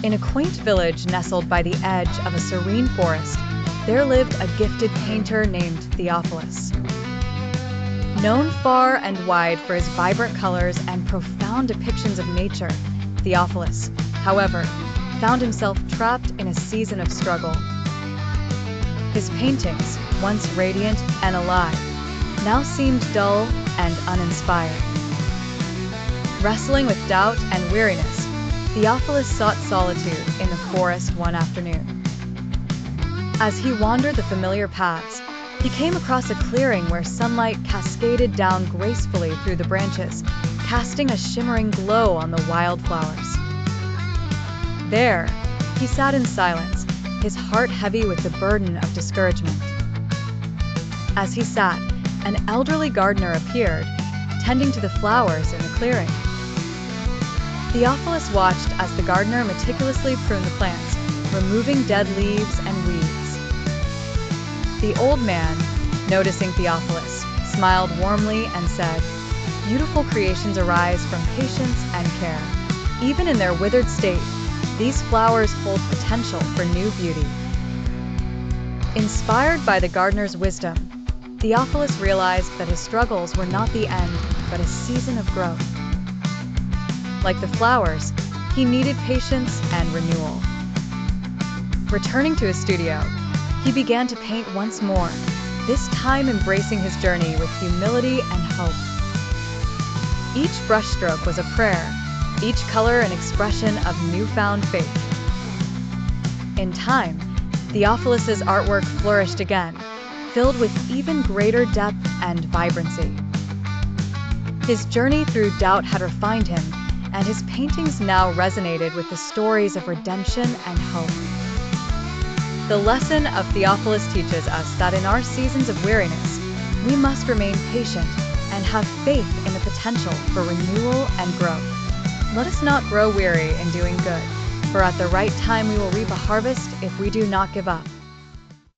In a quaint village nestled by the edge of a serene forest, there lived a gifted painter named Theophilus. Known far and wide for his vibrant colors and profound depictions of nature, Theophilus, however, found himself trapped in a season of struggle. His paintings, once radiant and alive, now seemed dull and uninspired. Wrestling with doubt and weariness, Theophilus sought solitude in the forest one afternoon. As he wandered the familiar paths, he came across a clearing where sunlight cascaded down gracefully through the branches, casting a shimmering glow on the wildflowers. There, he sat in silence, his heart heavy with the burden of discouragement. As he sat, an elderly gardener appeared, tending to the flowers in the clearing. Theophilus watched as the gardener meticulously pruned the plants, removing dead leaves and weeds. The old man, noticing Theophilus, smiled warmly and said, "Beautiful creations arise from patience and care. Even in their withered state, these flowers hold potential for new beauty." Inspired by the gardener's wisdom, Theophilus realized that his struggles were not the end, but a season of growth. Like the flowers, he needed patience and renewal. Returning to his studio, he began to paint once more, this time embracing his journey with humility and hope. Each brushstroke was a prayer, each color an expression of newfound faith. In time, Theophilus's artwork flourished again, filled with even greater depth and vibrancy. His journey through doubt had refined him, and his paintings now resonated with the stories of redemption and hope. The lesson of Theophilus teaches us that in our seasons of weariness, we must remain patient and have faith in the potential for renewal and growth. Let us not grow weary in doing good, for at the right time we will reap a harvest if we do not give up.